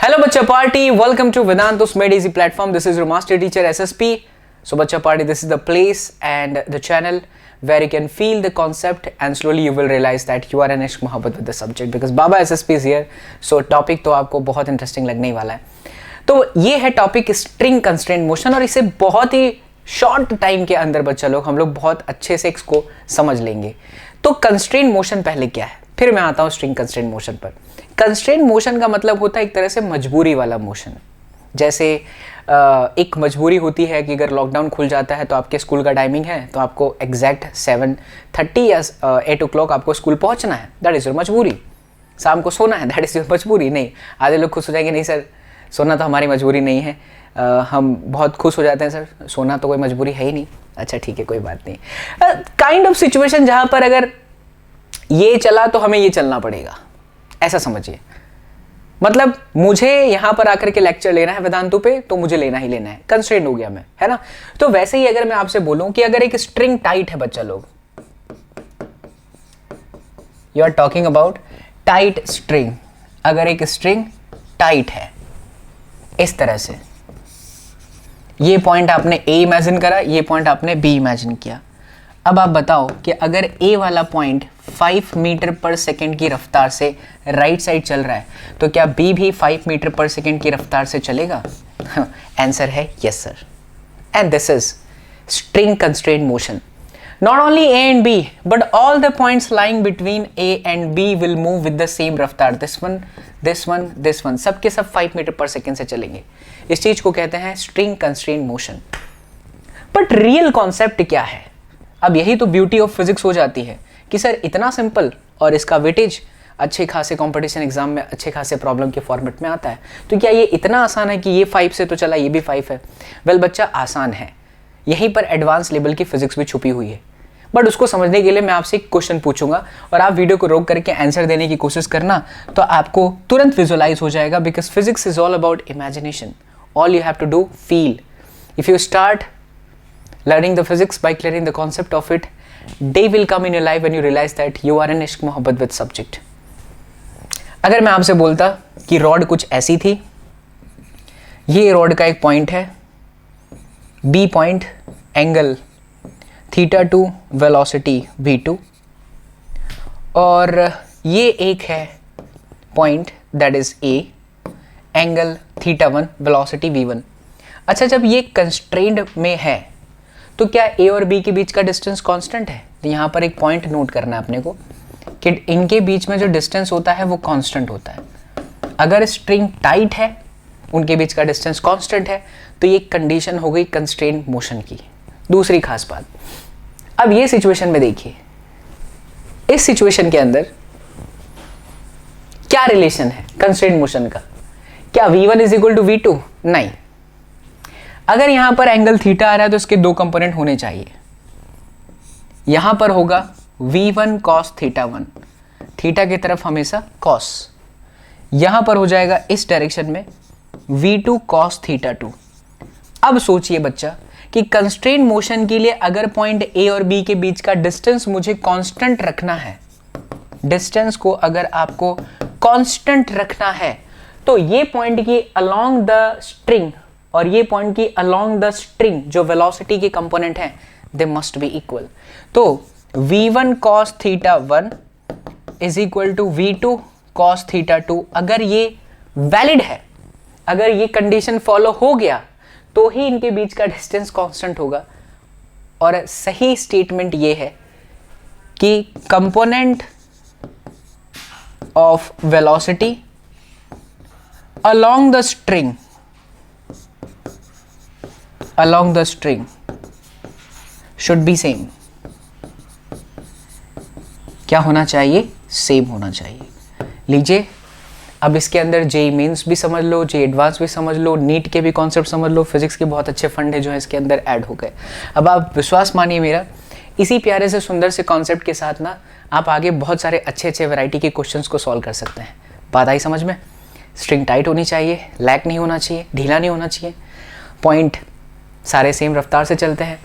Hello Bachcha Party, welcome to Vedantus Made Easy platform. This is your master teacher SSP. So Bachcha Party, this is the place and the channel where you can feel the concept and slowly you will realize that you are an ishq mohabbat with the subject because Baba SSP is here. So topic तो आपको बहुत interesting लगने ही वाला है. तो ये है topic string constraint motion और इसे बहुत ही short time के अंदर बच्चा लोग हम लोग बहुत अच्छे से इसको समझ लेंगे. तो constraint motion पहले क्या है, फिर मैं आता हूँ string constraint motion पर. कंस्ट्रेंट मोशन का मतलब होता है एक तरह से मजबूरी वाला मोशन. जैसे एक मजबूरी होती है कि अगर लॉकडाउन खुल जाता है तो आपके स्कूल का टाइमिंग है तो आपको एग्जैक्ट 7:30 या 8 o'clock आपको स्कूल पहुंचना है. दैट इज़ योर मजबूरी. शाम को सोना है, दैट इज़ योर मजबूरी. नहीं, आधे लोग खुश हो जाएंगे, नहीं सर सोना तो हमारी मजबूरी नहीं है. हम बहुत खुश हो जाते हैं, सर सोना तो कोई मजबूरी है ही नहीं. अच्छा ठीक है, कोई बात नहीं. काइंड ऑफ सिचुएशन जहाँ पर अगर ये चला तो हमें ये चलना पड़ेगा, ऐसा समझिए. मतलब मुझे यहां पर आकर के लेक्चर लेना है वेदांतु पे तो मुझे लेना ही लेना है. कंस्ट्रेंट हो गया मैं, है ना. तो वैसे ही अगर मैं आपसे बोलूं कि अगर एक स्ट्रिंग टाइट है बच्चा लोग, you are talking about tight string. अगर एक स्ट्रिंग टाइट है इस तरह से, ये पॉइंट आपने ए इमेजिन करा, ये पॉइंट आपने बी इमेजिन किया. अब आप बताओ कि अगर ए वाला पॉइंट 5 मीटर पर सेकेंड की रफ्तार से राइट साइड चल रहा है तो क्या बी भी 5 मीटर पर सेकेंड की रफ्तार से चलेगा? आंसर है yes sir. And this is string constraint motion. Not only A and B but all the points lying between A and B will move with the same रफ्तार. This one, this one, this one, सबके सब 5 metre per second से चलेंगे. इस चीज को कहते हैं string constraint motion. But real concept क्या है? अब यही तो ब्यूटी ऑफ फिजिक्स हो जाती है कि सर इतना सिंपल और इसका वेटेज अच्छे खासे कंपटीशन एग्जाम में अच्छे खासे प्रॉब्लम के फॉर्मेट में आता है. तो क्या ये इतना आसान है कि ये 5 से तो चला ये भी 5 है? वेल बच्चा, आसान है. यहीं पर एडवांस लेवल की फिजिक्स भी छुपी हुई है. बट उसको समझने के लिए मैं आपसे एक क्वेश्चन पूछूंगा और आप वीडियो को रोक करके आंसर देने की कोशिश करना तो आपको तुरंत विजुअलाइज हो जाएगा. Because physics is all about imagination. All you have to do feel. If you start learning the physics by clearing the concept of it, day will come in your life when you realize that you are an ishq mohabbat with subject. अगर मैं आपसे बोलता कि rod कुछ ऐसी थी, ये rod का एक पॉइंट है B point, angle θ2, velocity v2, और ये एक है point that is A, angle θ1, velocity v1. अच्छा, जब ये कंस्ट्रेंड में है तो क्या ए और बी के बीच का डिस्टेंस कांस्टेंट है? तो यहाँ पर एक पॉइंट नोट करना है अपने को कि इनके बीच में जो डिस्टेंस होता है वो कांस्टेंट होता है. अगर स्ट्रिंग टाइट है, उनके बीच का डिस्टेंस कांस्टेंट है, तो ये कंडीशन हो गई कंस्ट्रेंट मोशन की. दूसरी खास बात, अब ये सिचुएशन में देखिए, इस सिचुएशन के अंदर क्या रिलेशन है कंस्ट्रेंट मोशन का? क्या v1 is equal to v2? नहीं. अगर यहां पर एंगल थीटा आ रहा है तो इसके दो कंपोनेंट होने चाहिए. यहां पर होगा v1 cos θ1, थीटा की तरफ हमेशा cos. यहां पर हो जाएगा इस डायरेक्शन में v2 cos θ2. अब सोचिए बच्चा कि कंस्ट्रेंट मोशन के लिए अगर पॉइंट ए और बी के बीच का डिस्टेंस मुझे कांस्टेंट रखना है, डिस्टेंस को अगर आपको कांस्टेंट रखना है तो ये पॉइंट की अलोंग द स्ट्रिंग और ये पॉइंट की अलोंग द स्ट्रिंग जो वेलोसिटी के कंपोनेंट हैं, दे मस्ट बी इक्वल. तो v1 cos θ1 is equal to v2 cos θ2. अगर ये वैलिड है, अगर ये कंडीशन फॉलो हो गया तो ही इनके बीच का डिस्टेंस कांस्टेंट होगा. और सही स्टेटमेंट ये है कि component of velocity along the string should be same. क्या होना चाहिए? सेम होना चाहिए. लीजिए, अब इसके अंदर जेई मेंस भी समझ लो, जेई एडवांस भी समझ लो, नीट के भी कॉन्सेप्ट समझ लो, फिजिक्स के बहुत अच्छे फंड है जो है इसके अंदर ऐड हो गए. अब आप विश्वास मानिए मेरा, इसी प्यारे से सुंदर से कॉन्सेप्ट के साथ ना आप आगे बहुत सारे अच्छे अच्छे वैरायटी के क्वेश्चंस को सॉल्व कर सकते हैं. बात आई समझ में? स्ट्रिंग टाइट होनी चाहिए, लैक नहीं होना चाहिए, ढीला नहीं होना चाहिए, पॉइंट सारे सेम रफ्तार से चलते हैं.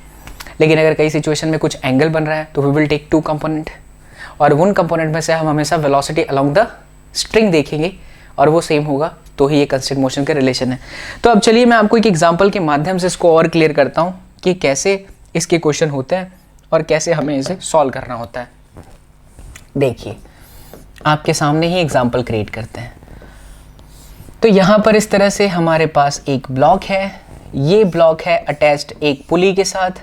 लेकिन अगर कई सिचुएशन में कुछ एंगल बन रहा है तो वी विल टेक 2 कंपोनेंट और उन कंपोनेंट में से हम हमेशा वेलोसिटी अलोंग द स्ट्रिंग देखेंगे और वो सेम होगा तो ही ये कंस्ट्रेंट मोशन का रिलेशन है। तो अब चलिए मैं आपको एक एग्जांपल के माध्यम से इसको और क्लियर करता हूँ कि कैसे इसके क्वेश्चन होते हैं और कैसे हमें इसे सॉल्व करना होता है। देखिए आपके सामने ही एग्जांपल क्रिएट करते हैं। तो यहाँ पर इस तरह से हमारे पास एक ब्लॉक है, ये ब्लॉक है अटैच्ड एक पुली के साथ,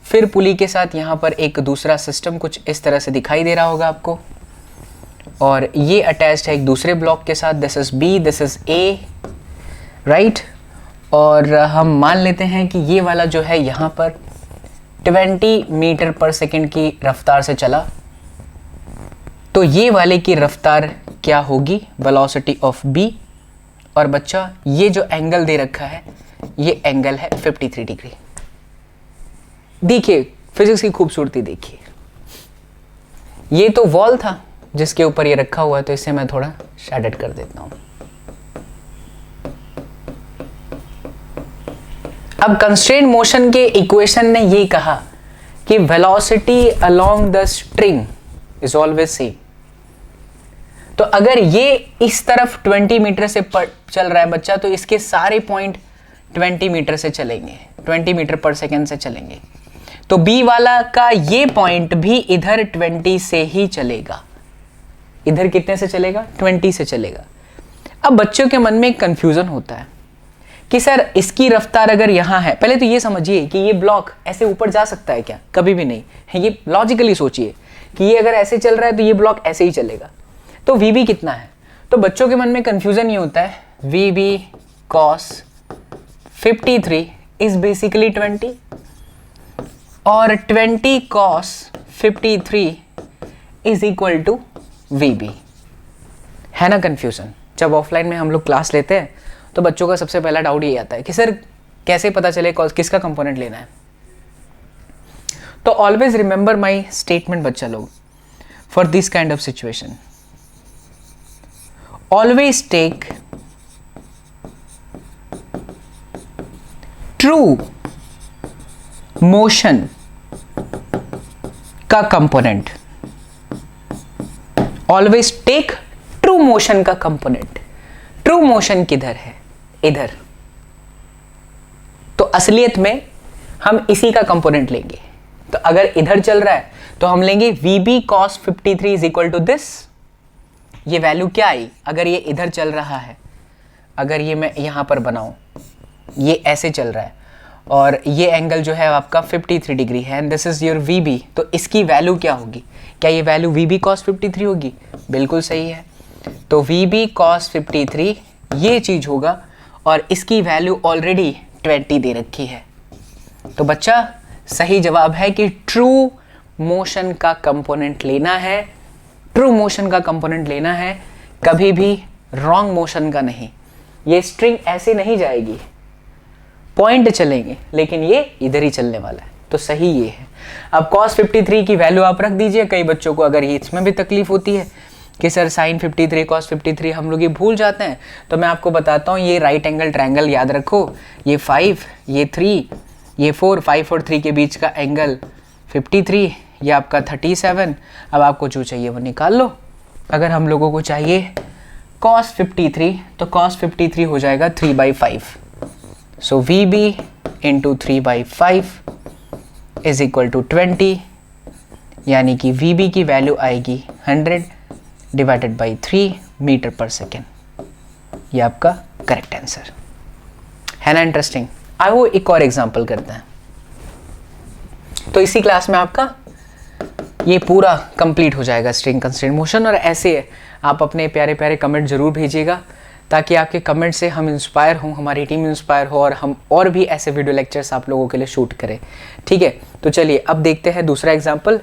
फिर पुली के साथ यहाँ पर एक दूसरा सिस्टम कुछ इस तरह से दिखाई दे रहा होगा आपको, और ये अटैच्ड है एक दूसरे ब्लॉक के साथ। This is B, this is A, right. और हम मान लेते हैं कि ये वाला जो है यहाँ पर 20 मीटर पर सेकेंड की रफ्तार से चला, तो ये वाले की रफ्तार क्या होगी, वेलोसिटी ऑफ बी। और बच्चा ये जो एंगल दे रखा है ये एंगल है 53 डिग्री। देखिए फिजिक्स की खूबसूरती देखिए, ये तो वॉल था जिसके ऊपर ये रखा हुआ है, तो इसे मैं थोड़ा शेडेड कर देता हूं। अब कंस्ट्रेंट मोशन के इक्वेशन ने ये कहा कि velocity along the string is always same. तो अगर ये इस तरफ 20 मीटर से चल रहा है बच्चा, तो इसके सारे पॉइंट 20 मीटर से चलेंगे, 20 मीटर पर सेकेंड से चलेंगे। तो बी वाला का ये पॉइंट भी इधर 20 से ही चलेगा। इधर कितने से चलेगा, 20 से चलेगा। अब बच्चों के मन में एक कंफ्यूजन होता है कि सर इसकी रफ्तार अगर यहाँ है, पहले तो ये समझिए कि ये ब्लॉक ऐसे ऊपर जा सकता है क्या, कभी भी नहीं है। ये लॉजिकली सोचिए कि ये अगर ऐसे चल रहा है तो ये ब्लॉक ऐसे ही चलेगा। तो वीबी कितना है, तो बच्चों के मन में कंफ्यूजन ये होता है वीबी कॉस 53 इज बेसिकली 20 और 20 कॉस 53 इज इक्वल टू वीबी, है ना कंफ्यूजन। जब ऑफलाइन में हम लोग क्लास लेते हैं तो बच्चों का सबसे पहला डाउट ये आता है कि सर कैसे पता चले किसका कंपोनेंट लेना है। तो ऑलवेज रिमेंबर माय स्टेटमेंट बच्चा लोग, for this kind of situation always take true motion का component, always take true motion का कंपोनेंट। ट्रू मोशन किधर है, इधर। तो असलियत में हम इसी का कंपोनेंट लेंगे। तो अगर इधर चल रहा है तो हम लेंगे VB cos 53 is equal to this. ये वैल्यू क्या आई, अगर ये इधर चल रहा है, अगर ये मैं यहां पर बनाऊं, ये ऐसे चल रहा है और ये एंगल जो है आपका 53 डिग्री है, and this is your VB, तो इसकी वैल्यू क्या होगी, क्या ये वैल्यू VB cos 53 होगी, बिल्कुल सही है। तो VB cos 53 ये चीज होगा और इसकी वैल्यू ऑलरेडी 20 दे रखी है। तो बच्चा सही जवाब है कि ट्रू मोशन का कंपोनेंट लेना है, ट्रू मोशन का कंपोनेंट लेना है, कभी भी रॉन्ग मोशन का नहीं। ये स्ट्रिंग ऐसे नहीं जाएगी, पॉइंट चलेंगे, लेकिन ये इधर ही चलने वाला है। तो सही ये है। अब cos 53 की वैल्यू आप रख दीजिए। कई बच्चों को अगर ये इसमें भी तकलीफ होती है कि सर sin 53 cos 53 हम लोग ये भूल जाते हैं, तो मैं आपको बताता हूँ, ये राइट एंगल ट्रायंगल याद रखो। ये 5, ये 3, ये 4, 5 और 3 के बीच का एंगल 53, ये आपका 37। अब आपको जो चाहिए वो निकाल लो। अगर हम लोगों को चाहिए cos 53, तो cos 53 हो जाएगा 3/5। So VB into 3/5 is equal to 20, यानी कि VB की वैल्यू आएगी 100 divided by 3 metre per second. ये आपका करेक्ट आंसर है ना। इंटरेस्टिंग। आओ एक और एग्जांपल करते हैं। तो इसी क्लास में आपका ये पूरा कंप्लीट हो जाएगा स्ट्रिंग कंस्ट्रेंट मोशन। और ऐसे आप अपने प्यारे प्यारे कमेंट जरूर भेजिएगा ताकि आपके कमेंट से हम इंस्पायर हों, हमारी टीम इंस्पायर हो और हम और भी ऐसे वीडियो लेक्चर्स आप लोगों के लिए शूट करें। ठीक है, तो चलिए अब देखते हैं दूसरा एग्जाम्पल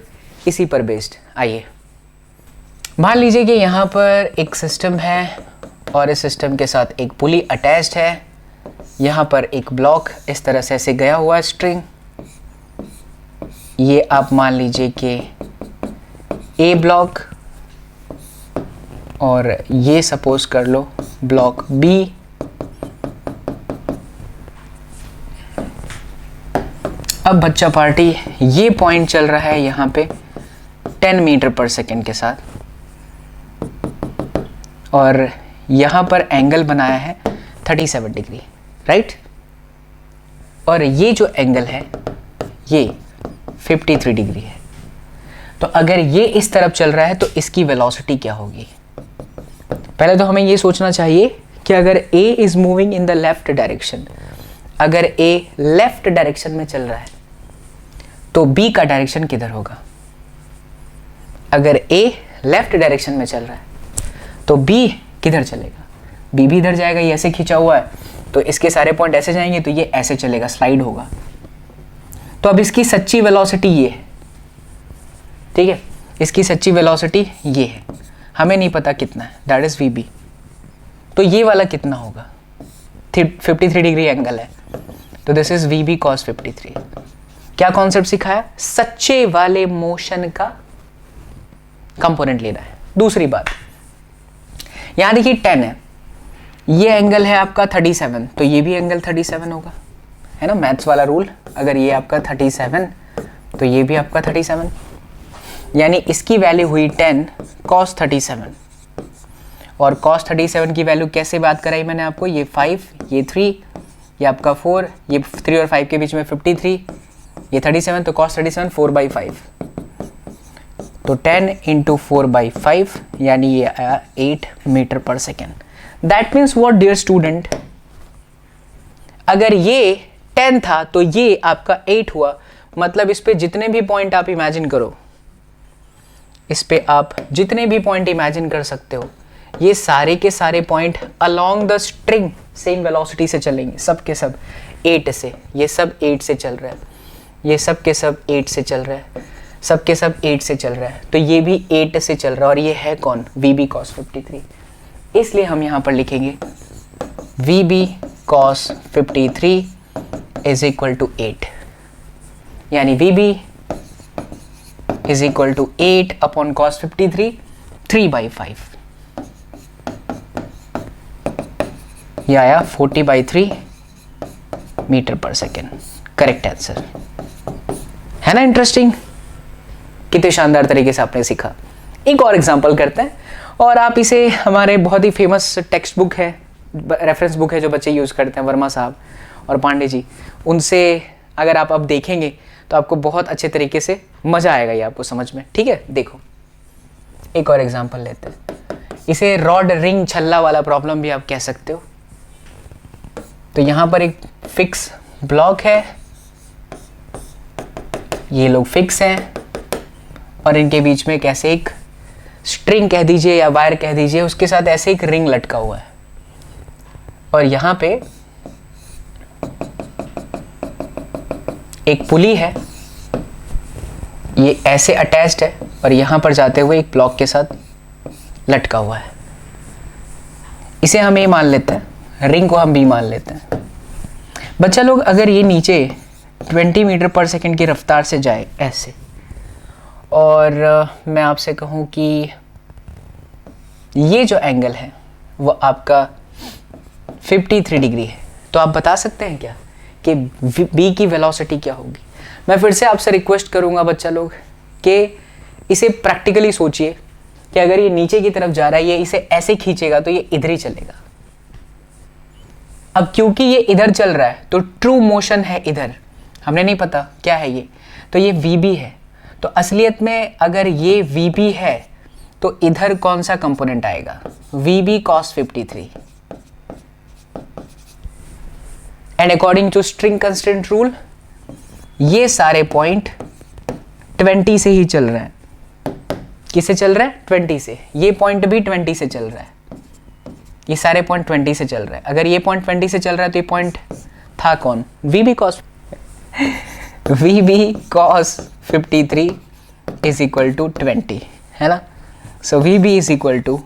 इसी पर बेस्ड। आइए, मान लीजिए कि यहाँ पर एक सिस्टम है और इस सिस्टम के साथ एक पुली अटैच्ड है। यहाँ पर एक ब्लॉक इस तरह से ऐसे गया हुआ है स्ट्रिंग। ये आप मान लीजिए कि ए ब्लॉक और ये सपोज कर लो ब्लॉक बी। अब बच्चा पार्टी ये पॉइंट चल रहा है यहाँ पे 10 मीटर पर सेकेंड के साथ और यहाँ पर एंगल बनाया है 37 डिग्री, राइट, और ये जो एंगल है ये 53 डिग्री है। तो अगर ये इस तरफ चल रहा है तो इसकी वेलोसिटी क्या होगी? पहले तो हमें ये सोचना चाहिए कि अगर A is moving in the left direction, अगर A लेफ्ट डायरेक्शन में चल रहा है तो B का डायरेक्शन किधर होगा? अगर A लेफ्ट डायरेक्शन में चल रहा है तो B किधर चलेगा? B भी इधर जाएगा, ये ऐसे खींचा हुआ है तो इसके सारे पॉइंट ऐसे जाएंगे, तो ये ऐसे चलेगा, स्लाइड होगा। तो अब इसकी सच्ची वेलोसिटी ये है, ठीक है, इसकी सच्ची वेलोसिटी ये है, हमें नहीं पता कितना है, दैट इज VB। तो ये वाला कितना होगा? 53 डिग्री एंगल है, तो दिस इज VB cos 53। क्या कॉन्सेप्ट सिखाया? सच्चे वाले मोशन का कंपोनेंट लेना है। दूसरी बात, यहां देखिए 10 है, ये एंगल है आपका 37, तो ये भी एंगल 37 होगा, है ना, मैथ्स वाला रूल। अगर ये आपका 37 तो ये भी आपका 37, यानी इसकी वैल्यू हुई 10 cos 37, और cos 37 की वैल्यू कैसे बात कराई मैंने आपको? ये 5, ये 3, ये आपका 4, ये 3 और 5 के बीच में 53, ये 37, तो cos 37 4/5, तो 10 इंटू 4/5 यानी ये आया 8 metre per second. That means what dear student, अगर ये 10 था तो ये आपका 8 हुआ, मतलब इस पे जितने भी पॉइंट आप इमेजिन करो, इस पे आप जितने भी पॉइंट इमेजिन कर सकते हो, ये सारे के सारे point along the string same velocity से चलेंगे, सब के सब 8 से, ये सब 8 से चल रहा है, ये सब के सब 8 से चल रहा है, सब के सब 8 से चल रहा है, तो ये भी 8 से चल रहा है, और ये है कौन? VB cos 53। इसलिए हम यहाँ पर लिखेंगे VB cos 53 is equal to 8, यानी VB is equal to 8 upon cos 53, 3/5, यह आया 40/3 metre per second. Correct answer है ना। इंटरेस्टिंग, कितने शानदार तरीके से आपने सीखा। एक और एग्जांपल करते हैं, और आप इसे हमारे बहुत ही फेमस टेक्स्ट बुक है, रेफरेंस बुक है जो बच्चे यूज़ करते हैं, वर्मा साहब और पांडे जी, उनसे अगर आप अब देखेंगे तो आपको बहुत अच्छे तरीके से मज़ा आएगा ये आपको समझ में। ठीक है, देखो एक और एग्जांपल लेते हैं, इसे रॉड रिंग छल्ला वाला प्रॉब्लम भी आप कह सकते हो। तो यहाँ पर एक फिक्स ब्लॉक है, ये लोग फिक्स हैं, और इनके बीच में कैसे एक स्ट्रिंग कह दीजिए या वायर कह दीजिए, उसके साथ ऐसे एक रिंग लटका हुआ है, और यहाँ पे एक पुली है, ये ऐसे अटैच्ड है, और यहाँ पर जाते हुए एक ब्लॉक के साथ लटका हुआ है। इसे हम ए मान लेते हैं, रिंग को हम बी मान लेते हैं। बच्चा लोग, अगर ये नीचे 20 मीटर पर सेकंड की रफ्तार से जाए ऐसे, और मैं आपसे कहूँ कि ये जो एंगल है वो आपका 53 डिग्री है, तो आप बता सकते हैं क्या कि बी की वेलोसिटी क्या होगी? मैं फिर से आपसे रिक्वेस्ट करूँगा बच्चा लोग कि इसे प्रैक्टिकली सोचिए कि अगर ये नीचे की तरफ जा रहा है, ये इसे ऐसे खींचेगा तो ये इधर ही चलेगा। अब क्योंकि ये इधर चल रहा है तो ट्रू मोशन है इधर, हमने नहीं पता क्या है ये, तो ये VB है। तो असलियत में अगर ये VB है तो इधर कौन सा कंपोनेंट आएगा? VB cos 53। And according to string constant rule ये सारे पॉइंट 20 से ही चल रहे हैं। किससे चल रहा है? 20 से। ये पॉइंट भी 20 से चल रहा है, ये सारे पॉइंट 20 से चल रहा है। अगर ये पॉइंट 20 से चल रहा है तो ये पॉइंट था कौन? VB cos 53 is equal to 20, है ना। So VB is equal to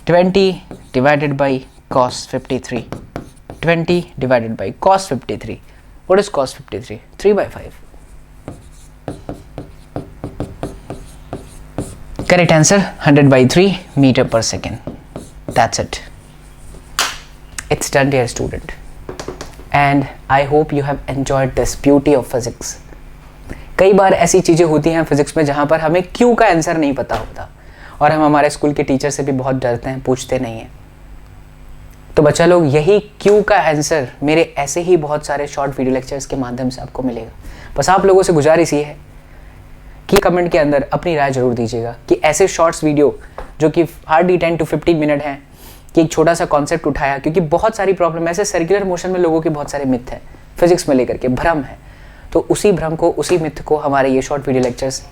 20 divided by cos 53, 20 divided by cos 53। What is cos 53? 3/5. Correct answer 100/3 meter per second. That's it. It's done, dear student. And I hope you have enjoyed this beauty of physics. कई बार ऐसी चीज़ें होती हैं physics में जहाँ पर हमें क्यों का आंसर नहीं पता होता, और हम हमारे स्कूल के टीचर से भी बहुत डरते हैं, पूछते नहीं हैं। तो बच्चा लोग, यही क्यों का आंसर मेरे ऐसे ही बहुत सारे शॉर्ट वीडियो लेक्चर्स के माध्यम से आपको मिलेगा। बस आप लोगों से गुजारिश ये है कि कमेंट के अंदर अपनी राय जरूर दीजिएगा कि ऐसे शॉर्ट्स वीडियो जो कि हार्डली 10 to 15 मिनट हैं, कि एक छोटा सा कॉन्सेप्ट उठाया, क्योंकि बहुत सारी प्रॉब्लम ऐसे सर्कुलर मोशन में लोगों के बहुत सारे मिथ हैं, फिजिक्स में लेकर के भ्रम है। तो उसी भ्रम को, उसी मिथ को हमारे ये शॉर्ट वीडियो लेक्चर्स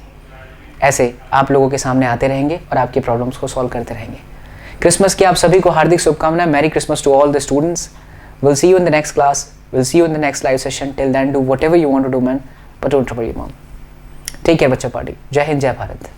ऐसे आप लोगों के सामने आते रहेंगे और आपके प्रॉब्लम्स को सॉल्व करते रहेंगे। क्रिसमस की आप सभी को हार्दिक शुभकामनाएं। Merry Christmas to all the students. Will see you in the next class, will see you in the next live session. Till then do whatever you want to do man, but don't trouble your mom. Take care बच्चा पार्टी। जय हिंद, जय भारत।